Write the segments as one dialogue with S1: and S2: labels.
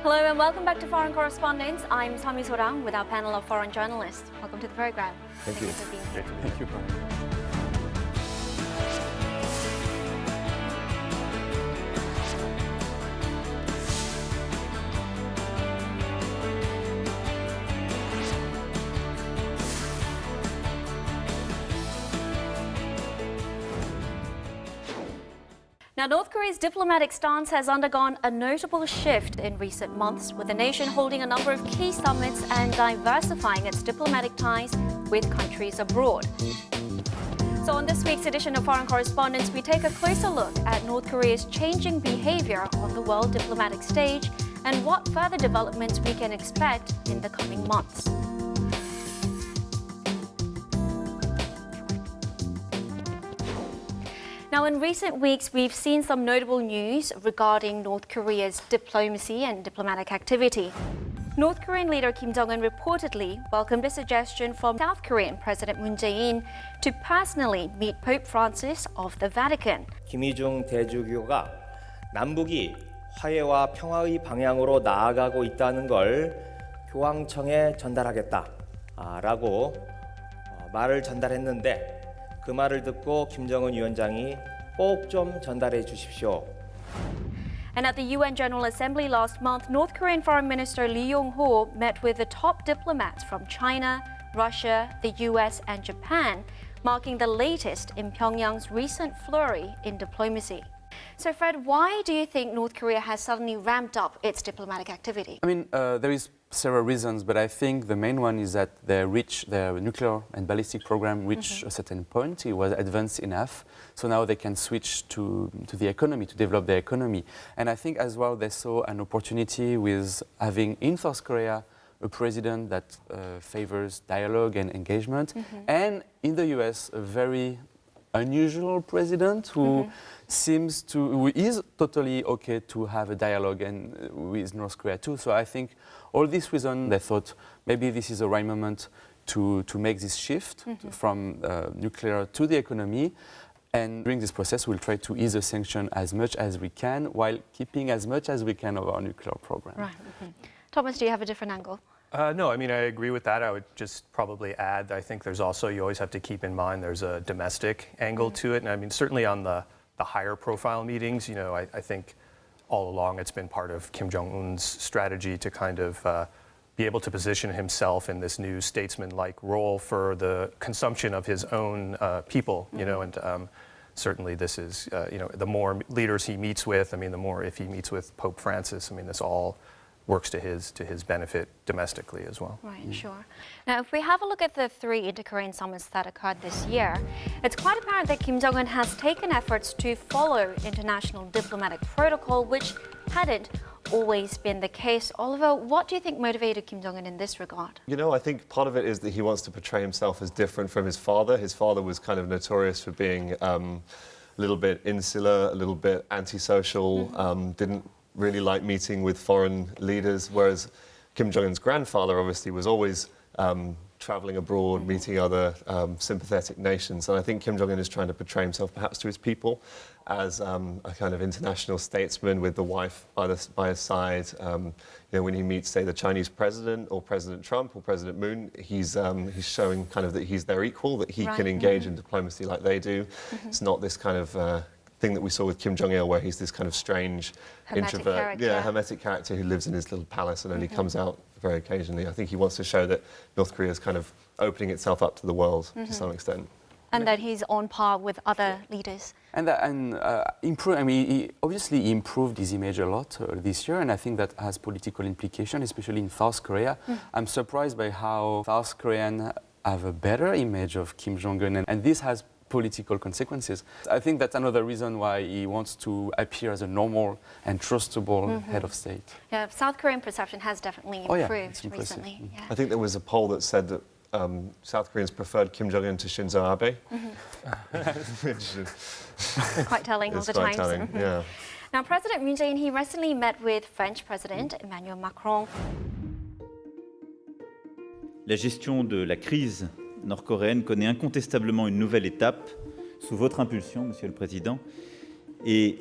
S1: Hello and welcome back to Foreign Correspondents. I'm Sami Sorang with our panel of foreign journalists. Welcome to the program.
S2: Thank you.
S1: For being here.
S2: Thank you.
S1: Now, North Korea's diplomatic stance has undergone a notable shift in recent months, with the nation holding a number of key summits and diversifying its diplomatic ties with countries abroad. So on this week's edition of Foreign Correspondents, we take a closer look at North Korea's changing behavior on the world diplomatic stage and what further developments we can expect in the coming months. Now, in recent weeks, we've seen some notable news regarding North Korea's diplomacy and diplomatic activity. North Korean leader Kim Jongun reportedly welcomed a suggestion from South Korean President Moon Jae-in to personally meet Pope Francis of the Vatican.
S3: 김일중 대주교가 남북이 화해와 평화의 방향으로 나아가고 있다는 걸 교황청에 전달하겠다라고 말을 전달했는데 그 말을 듣고 김정은 위원장이 꼭 좀 전달해 주십시오.
S1: And at the UN General Assembly last month, North Korean Foreign Minister Lee Yong-ho met with the top diplomats from China, Russia, the US, and Japan, marking the latest in Pyongyang's recent flurry in diplomacy. So, Fred, why do you think North Korea has suddenly ramped up its diplomatic activity?
S2: I mean, there is several reasons, but I think the main one is that their nuclear and ballistic program reached a certain point. It was advanced enough, so now they can switch to the economy, to develop their economy. And I think as well they saw an opportunity with having in South Korea a president that favors dialogue and engagement, and in the US a very unusual president who who is totally okay to have a dialogue and with North Korea too. So I think all these reasons, they thought maybe this is the right moment to make this shift from nuclear to the economy. And during this process, we'll try to ease the sanction as much as we can while keeping as much as we can of our nuclear program.
S1: Right. Thomas, do you have a different angle?
S4: No, I mean, I agree with that. I would just probably add, I think there's also, you always have to keep in mind there's a domestic angle to it. And I mean, certainly on the higher profile meetings, you know, I think all along it's been part of Kim Jong-un's strategy to kind of be able to position himself in this new statesman-like role for the consumption of his own people, you know, and certainly this is, you know, the more leaders he meets with, I mean, the more if he meets with Pope Francis, I mean, this all works to his benefit domestically as well.
S1: Right, sure. Now, if we have a look at the 3 inter-Korean summits that occurred this year, it's quite apparent that Kim Jong-un has taken efforts to follow international diplomatic protocol, which hadn't always been the case. Oliver, what do you think motivated Kim Jong-un in this regard?
S5: You know, I think part of it is that he wants to portray himself as different from his father. His father was kind of notorious for being a little bit insular, a little bit antisocial, didn't really like meeting with foreign leaders, whereas Kim Jong-un's grandfather obviously was always traveling abroad, meeting other sympathetic nations. And I think Kim Jong-un is trying to portray himself perhaps to his people as a kind of international statesman with the wife by his side. You know, when he meets, say, the Chinese president or President Trump or President Moon, he's showing kind of that he's their equal, that he can engage in diplomacy like they do. It's not this kind of thing that we saw with Kim Jong-il, where he's this kind of strange introvert, hermetic character who lives in his little palace and only comes out very occasionally. I think he wants to show that North Korea is kind of opening itself up to the world to some extent.
S1: And that he's on par with other leaders.
S2: And he obviously improved his image a lot this year, and I think that has political implications, especially in South Korea. I'm surprised by how South Koreans have a better image of Kim Jong-un, and this has political consequences. I think that's another reason why he wants to appear as a normal and trustable head of state. Yeah,
S1: South Korean perception has definitely improved recently. Yeah.
S5: I think there was a poll that said that South Koreans preferred Kim Jong-un to Shinzo Abe.
S1: Quite telling all the time.
S5: Telling, yeah.
S1: Now, President Moon Jae-in, he recently met with French President Emmanuel Macron.
S6: La gestion de la crise nord-coréenne connaît incontestablement une nouvelle étape sous votre impulsion, Monsieur le Président. Et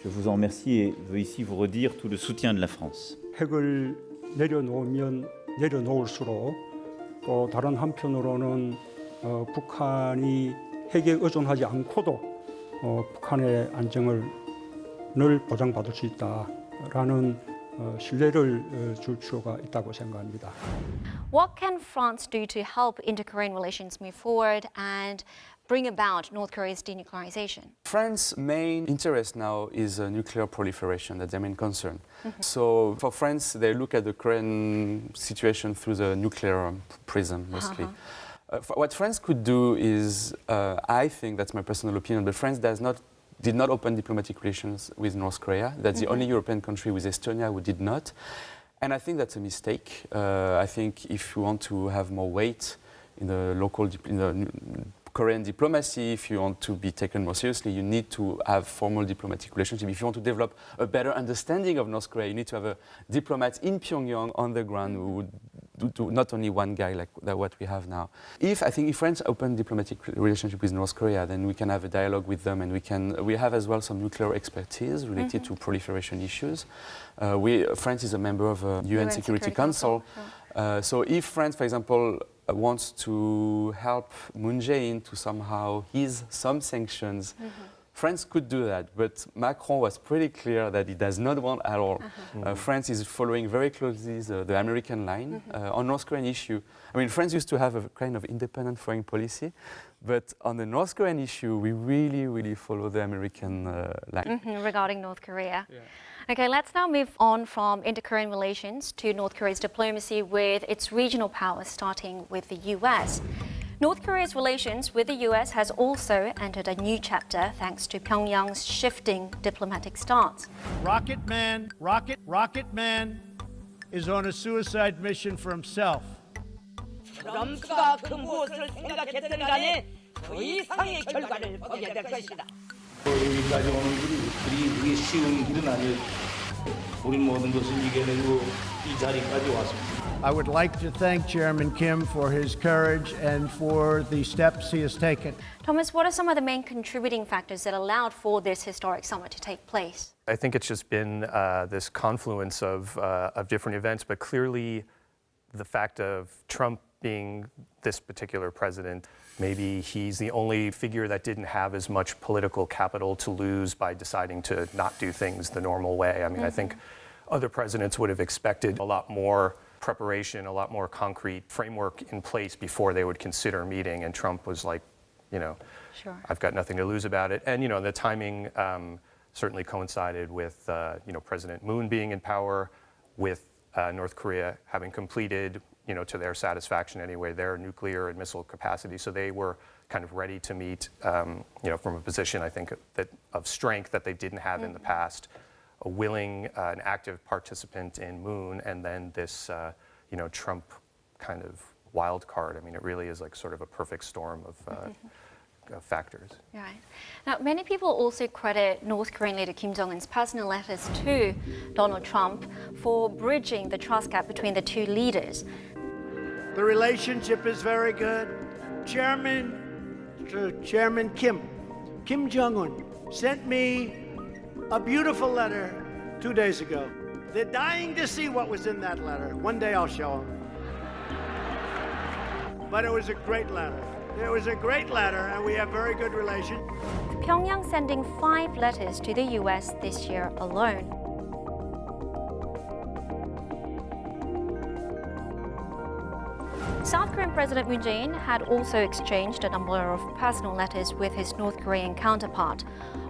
S6: Je vous en remercie et veux ici vous redire tout le soutien de la France.
S7: 핵을 내려놓으면 내려놓을수록 또 다른 한편으로는 북한이 핵에 의존하지 않고도 북한의 안정을 늘 보장받을 수 있다라는 신뢰를 줄 필요가 있다고 생각합니다.
S1: What can France do to help inter-Korean relations move forward and bring about North Korea's denuclearization?
S2: France's main interest now is nuclear proliferation. That's their main concern. So for France, they look at the Korean situation through the nuclear prism mostly. What France could do is, I think that's my personal opinion, but France did not open diplomatic relations with North Korea. That's the only European country with Estonia who did not. And I think that's a mistake. I think if you want to have more weight in the local, Korean diplomacy, if you want to be taken more seriously, you need to have formal diplomatic relationship. If you want to develop a better understanding of North Korea, you need to have a diplomat in Pyongyang on the ground who would do not only one guy like what we have now. I think if France open diplomatic relationship with North Korea, then we can have a dialogue with them, and we have as well some nuclear expertise related to proliferation issues. France is a member of UN Security Council. So if France, for example, wants to help Moon Jae-in to somehow ease some sanctions, France could do that, but Macron was pretty clear that he does not want at all. France is following very closely the American line on North Korean issue. I mean, France used to have a kind of independent foreign policy, but on the North Korean issue, we really, really follow the American line.
S1: Regarding North Korea. Yeah. Okay, let's now move on from inter-Korean relations to North Korea's diplomacy with its regional powers, starting with the US. North Korea's relations with the US has also entered a new chapter thanks to Pyongyang's shifting diplomatic stance.
S8: Rocket Man is on a suicide mission for himself.
S9: 트럼프가 그 무엇을 생각했든 간에 그 이상의 결과를 보게 될 것이다.
S10: 여기까지 오는 그리 쉬운 길은 아니었죠. 우리 모든 것을 이겨내고 이 자리까지 왔습니다.
S8: I would like to thank Chairman Kim for his courage and for the steps he has taken.
S1: Thomas, what are some of the main contributing factors that allowed for this historic summit to take place?
S4: I think it's just been this confluence of different events, but clearly the fact of Trump being this particular president, maybe he's the only figure that didn't have as much political capital to lose by deciding to not do things the normal way. I mean, I think other presidents would have expected a lot more preparation, a lot more concrete framework in place before they would consider meeting. And Trump was like,
S1: Sure.
S4: I've got nothing to lose about it. And, the timing certainly coincided with, President Moon being in power, with North Korea having completed, to their satisfaction anyway, their nuclear and missile capacity. So they were kind of ready to meet, from a position, I think, of strength that they didn't have in the past. A willing, an active participant in Moon, and then this, Trump kind of wild card. I mean, it really is like sort of a perfect storm of factors.
S1: Right. Now, many people also credit North Korean leader Kim Jong-un's personal letters to Donald Trump for bridging the trust gap between the two leaders.
S8: The relationship is very good. Chairman Kim Jong-un sent me a beautiful letter 2 days ago. They're dying to see what was in that letter. One day I'll show them. But it was a great letter. It was a great letter, and we have very good relations.
S1: Pyongyang sending 5 letters to the US this year alone. South Korean President Moon Jae-in had also exchanged a number of personal letters with his North Korean counterpart.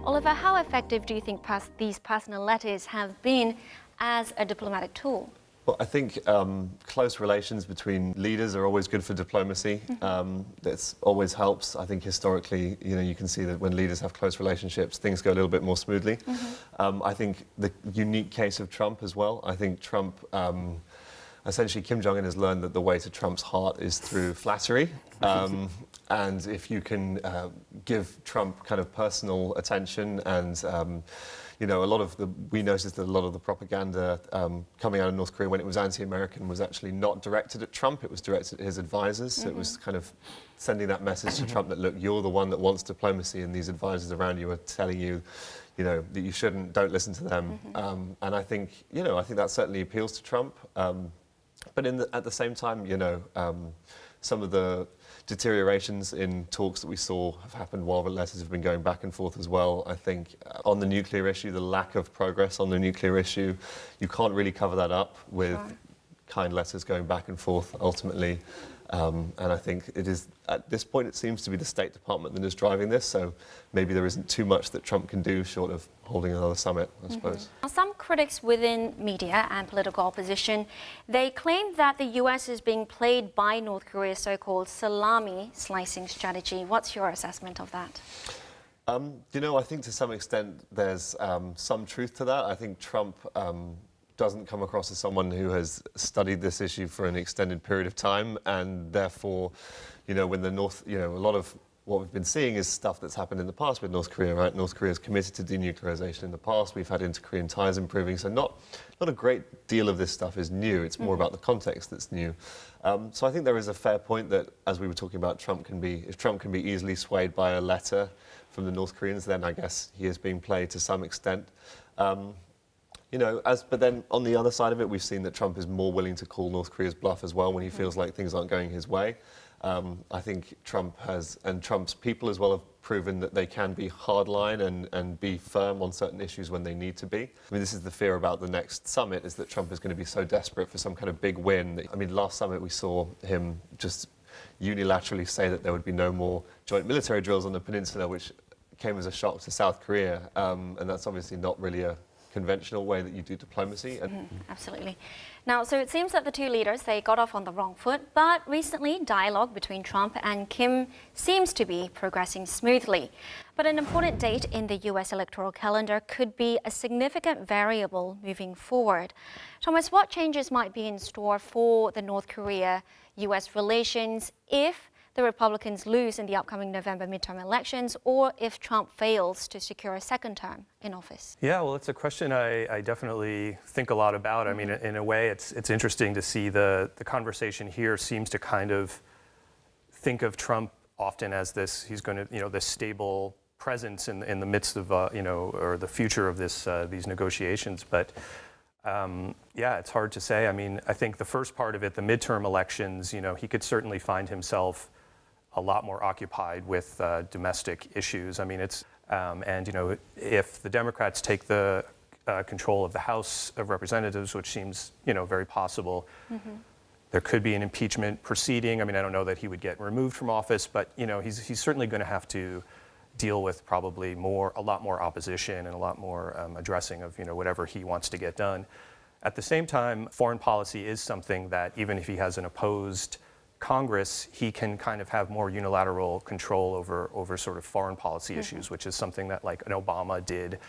S1: Oliver, how effective do you think these personal letters have been as a diplomatic tool?
S5: Well, I think close relations between leaders are always good for diplomacy. That always helps. I think historically, you can see that when leaders have close relationships, things go a little bit more smoothly. I think the unique case of Trump as well. I think Trump, essentially Kim Jong-un has learned that the way to Trump's heart is through flattery. And if you can give Trump kind of personal attention and you know, we noticed that a lot of the propaganda coming out of North Korea when it was anti-American was actually not directed at Trump, it was directed at his advisors. So it was kind of sending that message to Trump that, look, you're the one that wants diplomacy and these advisors around you are telling you, you know, that you don't listen to them. And I think, you know, I think that certainly appeals to Trump. But at the same time, you know, some of the deteriorations in talks that we saw have happened while the letters have been going back and forth as well. I think on the nuclear issue, the lack of progress on the nuclear issue, you can't really cover that up with kind letters going back and forth ultimately. And I think it is, at this point, it seems to be the State Department that is driving this, so maybe there isn't too much that Trump can do short of holding another summit, I suppose.
S1: Now, some critics within media and political opposition, they claim that the US is being played by North Korea's so-called salami slicing strategy. What's your assessment of that?
S5: You know, I think to some extent there's some truth to that. I think Trump doesn't come across as someone who has studied this issue for an extended period of time, and therefore, you know, when the North, you know, a lot of what we've been seeing is stuff that's happened in the past with North Korea, right? North Korea is committed to denuclearization in the past. We've had inter-Korean ties improving, so not a great deal of this stuff is new. It's more about the context that's new. So I think there is a fair point that, as we were talking about, if Trump can be easily swayed by a letter from the North Koreans, then I guess he is being played to some extent. You know, but then on the other side of it, we've seen that Trump is more willing to call North Korea's bluff as well when he feels like things aren't going his way. I think Trump and Trump's people as well have proven that they can be hardline and be firm on certain issues when they need to be. I mean, this is the fear about the next summit, is that Trump is going to be so desperate for some kind of big win. I mean, last summit we saw him just unilaterally say that there would be no more joint military drills on the peninsula, which came as a shock to South Korea. And that's obviously not really a conventional way that you do diplomacy.
S1: Absolutely. Now, so it seems that the two leaders, they got off on the wrong foot, but recently dialogue between Trump and Kim seems to be progressing smoothly. But an important date in the US electoral calendar could be a significant variable moving forward. Thomas, what changes might be in store for the North Korea-US relations if the Republicans lose in the upcoming November midterm elections, or if Trump fails to secure a second term in office?
S4: Yeah, well, it's a question I definitely think a lot about. I mean, in a way, it's interesting to see the conversation here seems to kind of think of Trump often as this, he's going to, you know, this stable presence in the midst of, you know, or the future of these negotiations. But yeah, it's hard to say. I mean, I think the first part of it, the midterm elections, you know, he could certainly find himself a lot more occupied with domestic issues. I mean, and you know, if the Democrats take the control of the House of Representatives, which seems, you know, very possible, there could be an impeachment proceeding. I mean, I don't know that he would get removed from office, but you know, he's certainly going to have to deal with probably a lot more opposition and a lot more addressing of, you know, whatever he wants to get done. At the same time, foreign policy is something that even if he has an opposed Congress, he can kind of have more unilateral control over sort of foreign policy issues, which is something that like an Obama did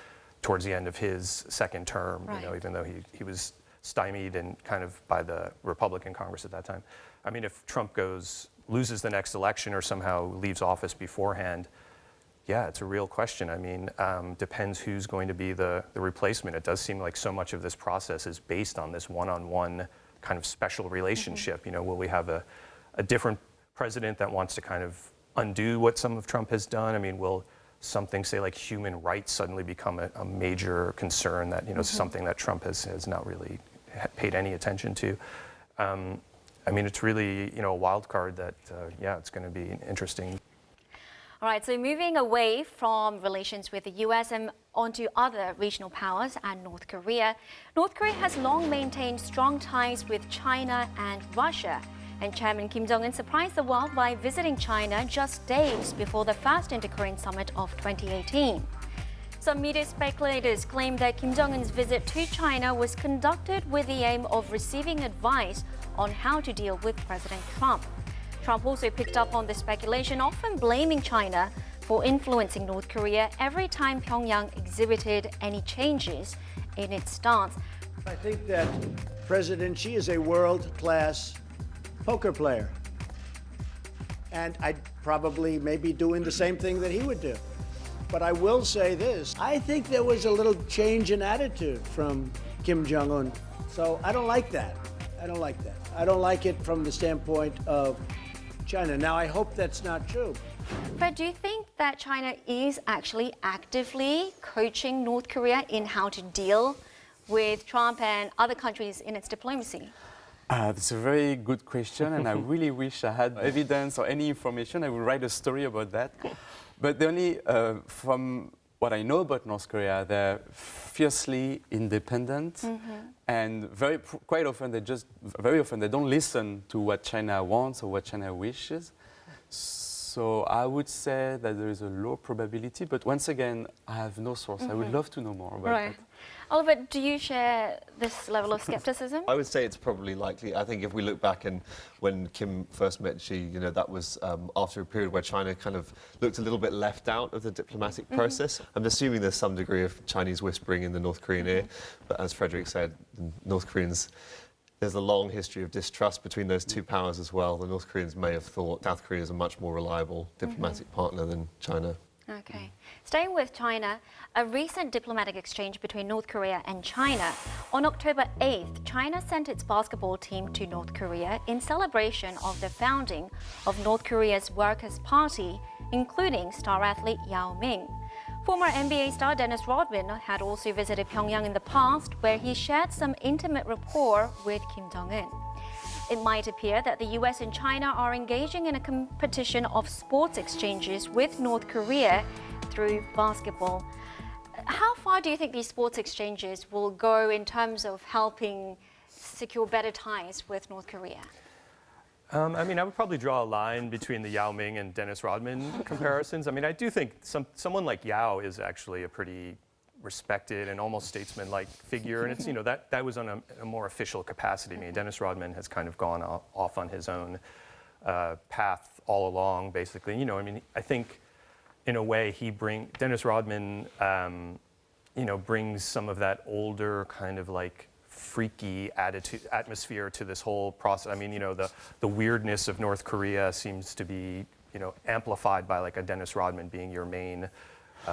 S4: towards the end of his second term, you know, even though he was stymied and kind of by the Republican Congress at that time. I mean, if Trump loses the next election or somehow leaves office beforehand, yeah, it's a real question. I mean, depends who's going to be the replacement. It does seem like so much of this process is based on this one-on-one kind of special relationship. You know, will we have a different president that wants to kind of undo what some of Trump has done? I mean, will something, say, like human rights suddenly become a major concern that, you know, something that Trump has not really paid any attention to? I mean, it's really, you know, a wild card that, yeah, it's going to be interesting.
S1: All right, so moving away from relations with the US and onto other regional powers and North Korea. North Korea has long maintained strong ties with China and Russia. And Chairman Kim Jongun surprised the world by visiting China just days before the first inter-Korean summit of 2018. Some media speculators claim that Kim Jong-un's visit to China was conducted with the aim of receiving advice on how to deal with President Trump. Trump also picked up on the speculation, often blaming China for influencing North Korea every time Pyongyang exhibited any changes in its stance.
S8: I think that President Xi is a world-class poker player. And I'd probably maybe doing the same thing that he would do. But I will say this, I think there was a little change in attitude from Kim Jong-un. So I don't like that. I don't like that. I don't like it from the standpoint of China. Now, I hope that's not true.
S1: But do you think that China is actually actively coaching North Korea in how to deal with Trump and other countries in its diplomacy?
S2: That's a very good question, and I really wish I had evidence or any information. I would write a story about that. But the only, from what I know about North Korea, they're fiercely independent, and quite often very often they don't listen to what China wants or what China wishes. So I would say that there is a low probability, but once again, I have no source. I would love to know more about that.
S1: Oliver, do you share this level of skepticism?
S5: I would say it's probably likely. I think if we look back and when Kim first met Xi, you know, that was after a period where China kind of looked a little bit left out of the diplomatic process. I'm assuming there's some degree of Chinese whispering in the North Korean ear, but as Frederick said, North Koreans, there's a long history of distrust between those two powers as well. The North Koreans may have thought South Korea is a much more reliable diplomatic partner than China.
S1: Okay. Staying with China, a recent diplomatic exchange between North Korea and China. On October 8th, China sent its basketball team to North Korea in celebration of the founding of North Korea's Workers' Party, including star athlete Yao Ming. Former NBA star Dennis Rodman had also visited Pyeongyang in the past, where he shared some intimate rapport with Kim Jongun. It might appear that the US and China are engaging in a competition of sports exchanges with North Korea through basketball. How far do you think these sports exchanges will go in terms of helping secure better ties with North Korea?
S4: I mean, I would probably draw a line between the Yao Ming and Dennis Rodman comparisons. I mean, I do think someone like Yao is actually a pretty respected and almost statesman-like figure, and it's, you know, that was on a more official capacity. I mean, Dennis Rodman has kind of gone off on his own path all along, basically. You know, I mean, I think in a way Dennis Rodman, you know, brings some of that older kind of like freaky atmosphere to this whole process. I mean, you know, the weirdness of North Korea seems to be, you know, amplified by like a Dennis Rodman being your main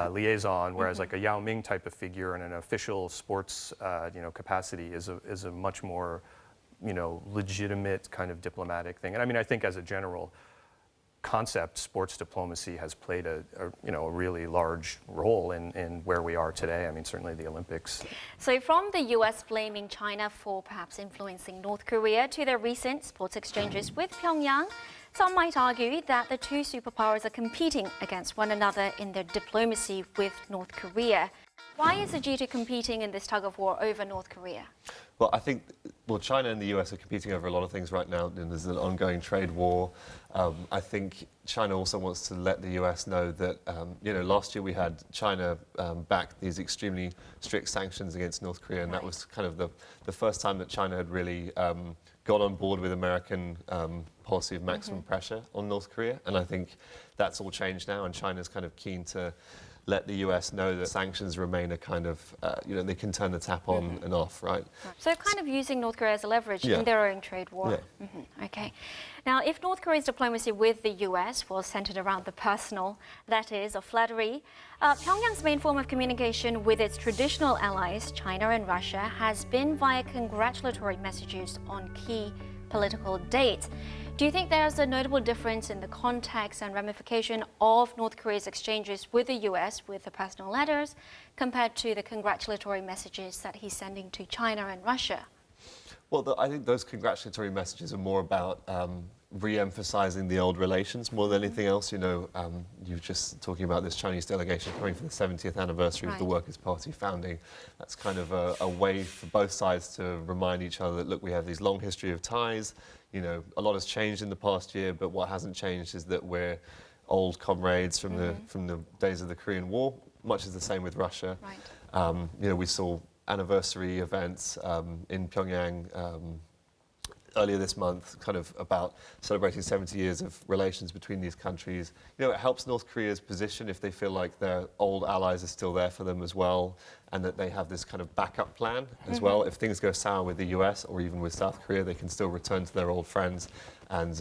S4: liaison, whereas like a Yao Ming type of figure in an official sports, you know, capacity is a much more, you know, legitimate kind of diplomatic thing. And I mean, I think as a general concept, sports diplomacy has played a really large role in where we are today. I mean, certainly the Olympics.
S1: So from the US blaming China for perhaps influencing North Korea to their recent sports exchanges with Pyongyang, some might argue that the two superpowers are competing against one another in their diplomacy with North Korea. Why is the G2 competing in this tug of war over North Korea?
S5: Well, I think, China and the US are competing over a lot of things right now, and there's an ongoing trade war. I think China also wants to let the US know that, you know, last year we had China back these extremely strict sanctions against North Korea, and that was kind of the first time that China had really got on board with American policy of maximum pressure on North Korea. And I think that's all changed now, and China's kind of keen to let the US know that sanctions remain a kind of, you know, they can turn the tap on and off, right?
S1: So kind of using North Korea as a leverage in their own trade war. Yeah. Okay. Now, if North Korea's diplomacy with the US was centered around the personal, that is, of flattery, Pyongyang's main form of communication with its traditional allies, China and Russia, has been via congratulatory messages on key political dates. Do you think there's a notable difference in the context and ramification of North Korea's exchanges with the US with the personal letters compared to the congratulatory messages that he's sending to China and Russia?
S5: Well, I think those congratulatory messages are more about re-emphasizing the old relations more than anything else. You know, you were just talking about this Chinese delegation coming for the 70th anniversary of the Workers' Party founding. That's kind of a way for both sides to remind each other that, look, we have these long history of ties. You know, a lot has changed in the past year, but what hasn't changed is that we're old comrades from the days of the Korean War. Much is the same with Russia. Right. You know, we saw anniversary events in Pyongyang earlier this month, kind of about celebrating 70 years of relations between these countries. You know, it helps North Korea's position if they feel like their old allies are still there for them as well, and that they have this kind of backup plan as well. If things go sour with the US or even with South Korea, they can still return to their old friends and,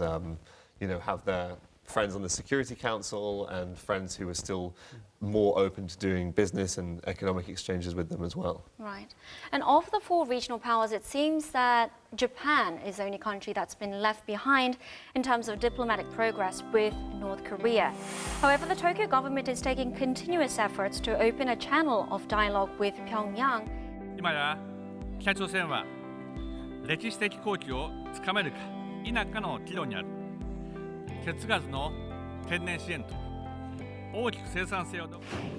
S5: you know, have their friends on the Security Council and friends who were still more open to doing business and economic exchanges with them as well.
S1: Right. And of the four regional powers, it seems that Japan is the only country that's been left behind in terms of diplomatic progress with North Korea. However, the Tokyo government is taking continuous efforts to open a channel of dialogue with Pyongyang.
S11: 今や北朝鮮は歴史的好機をつかめるか否かの岐路にある。鉄ガスの天然資源と大きく生産性を。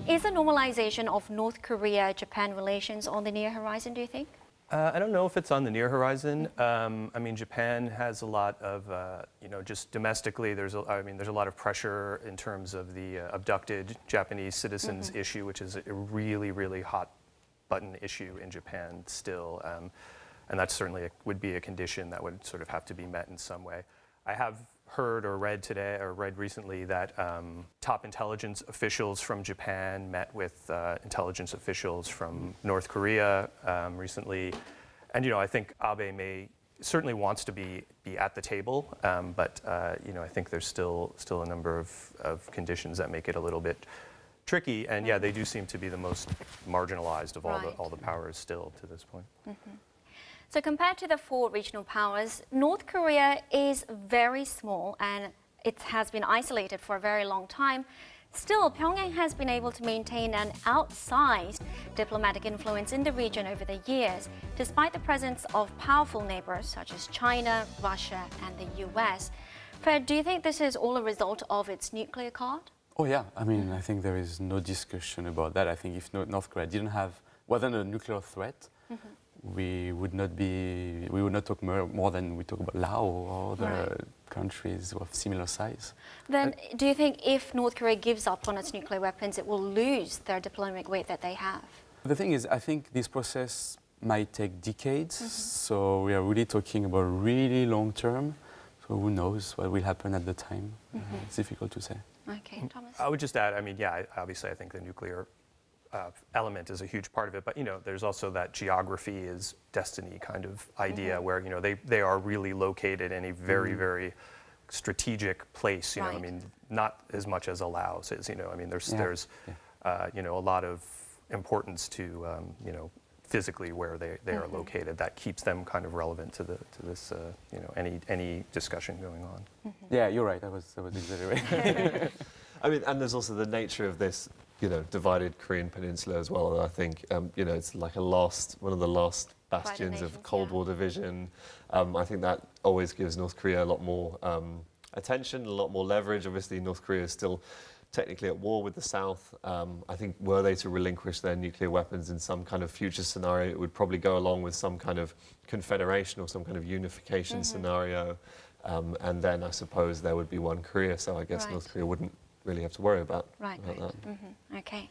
S1: Is the normalization of North Korea-Japan relations on the near horizon, do you think?
S4: I don't know if it's on the near horizon. I mean, Japan has a lot of, just domestically, there's a lot of pressure in terms of the abducted Japanese citizens issue, which is a really, really hot button issue in Japan still. And that certainly would be a condition that would sort of have to be met in some way. I have heard or read recently that top intelligence officials from Japan met with intelligence officials from North Korea recently. And, I think Abe certainly wants to be at the table, but, I think there's still a number of conditions that make it a little bit tricky. And yeah, they do seem to be the most marginalized of all the powers still to this point.
S1: So compared to the four regional powers, North Korea is very small and it has been isolated for a very long time. Still, Pyongyang has been able to maintain an outsized diplomatic influence in the region over the years, despite the presence of powerful neighbors such as China, Russia, and the US. Fred, do you think this is all a result of its nuclear card?
S2: Oh yeah, I mean, I think there is no discussion about that. I think if North Korea wasn't a nuclear threat, we would not talk more than we talk about Laos or other countries of similar size.
S1: Then do you think if North Korea gives up on its nuclear weapons, it will lose their diplomatic weight that they have?
S2: The thing is, I think this process might take decades, so we are really talking about really long term. So who knows what will happen at the time? It's difficult to say.
S1: Okay, Thomas?
S4: I would just add, obviously I think the nuclear element is a huge part of it, but there's also that geography is destiny kind of idea where they are really located in a very, very strategic place. I mean, not as much as a Laos is. I mean, there's a lot of importance to physically where they are located that keeps them kind of relevant to this any discussion going on.
S2: Yeah, you're right. I was exaggerating.
S5: I mean, and there's also the nature of this, divided Korean peninsula as well. And I think, it's like one of the last bastions of Cold War division. I think that always gives North Korea a lot more attention, a lot more leverage. Obviously, North Korea is still technically at war with the South. I think were they to relinquish their nuclear weapons in some kind of future scenario, it would probably go along with some kind of confederation or some kind of unification scenario. And then I suppose there would be one Korea. So I guess North Korea wouldn't really have to worry about that.
S1: Okay.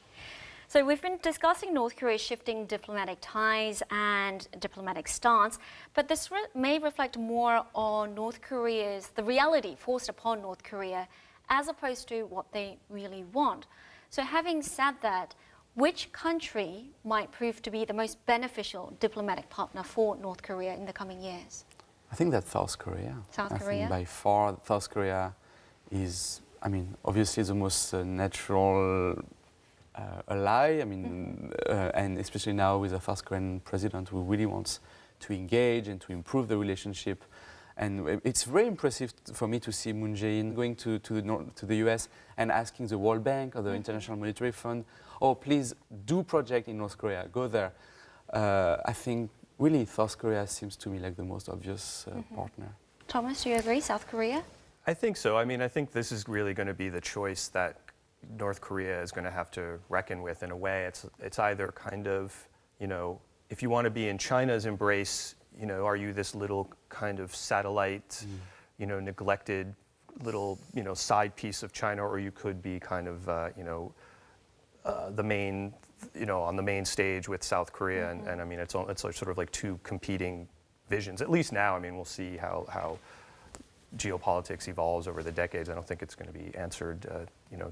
S1: So we've been discussing North Korea's shifting diplomatic ties and diplomatic stance, but this may reflect more on the reality forced upon North Korea as opposed to what they really want. So having said that, which country might prove to be the most beneficial diplomatic partner for North Korea in the coming years?
S2: I think that's South Korea.
S1: South
S2: I
S1: Korea?
S2: think by far South Korea is, obviously the most natural ally. And especially now with a South Korean president who really wants to engage and to improve the relationship. And it's very impressive for me to see Moon Jae-in going to the US and asking the World Bank or the International Monetary Fund, oh, please do project in North Korea, go there. I think really South Korea seems to me like the most obvious partner.
S1: Thomas, do you agree, South Korea?
S4: I think so. I mean, I think this is really going to be the choice that North Korea is going to have to reckon with in a way. It's either kind of, if you want to be in China's embrace, are you this little kind of satellite, neglected little, side piece of China, or you could be kind of, the main, on the main stage with South Korea. And I mean, it's sort of like two competing visions. At least now, I mean, we'll see how geopolitics evolves over the decades. I don't think it's going to be answered,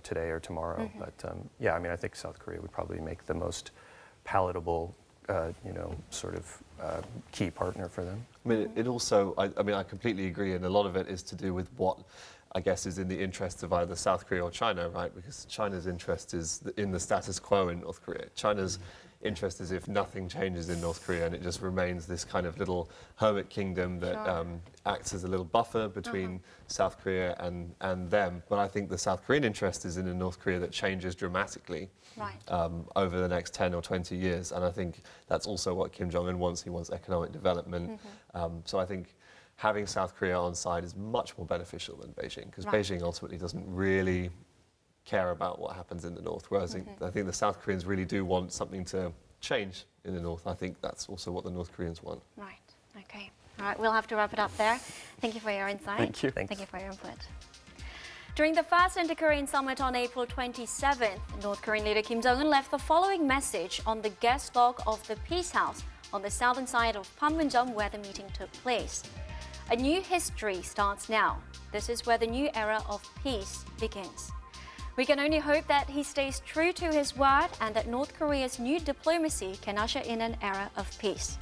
S4: today or tomorrow. But I mean, I think South Korea would probably make the most palatable, sort of key partner for them.
S5: I mean, it also, I completely agree, and a lot of it is to do with what I guess, is in the interest of either South Korea or China, right? Because China's interest is in the status quo in North Korea. China's interest is if nothing changes in North Korea and it just remains this kind of little hermit kingdom that acts as a little buffer between South Korea and them. But I think the South Korean interest is in a North Korea that changes dramatically over the next 10 or 20 years. And I think that's also what Kim Jong-un wants. He wants economic development. So I think having South Korea on side is much more beneficial than Beijing, because Beijing ultimately doesn't really care about what happens in the North, whereas I think the South Koreans really do want something to change in the North. I think that's also what the North Koreans want.
S1: Right, okay. All right, we'll have to wrap it up there. Thank you for your insight.
S2: Thank you.
S1: Thank you for your input. During the first Inter-Korean summit on April 27th, North Korean leader Kim Jong-un left the following message on the guest log of the Peace House on the southern side of Panmunjom, where the meeting took place. A new history starts now. This is where the new era of peace begins. We can only hope that he stays true to his word and that North Korea's new diplomacy can usher in an era of peace.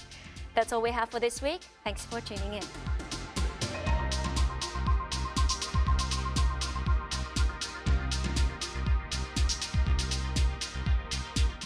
S1: That's all we have for this week. Thanks for tuning in.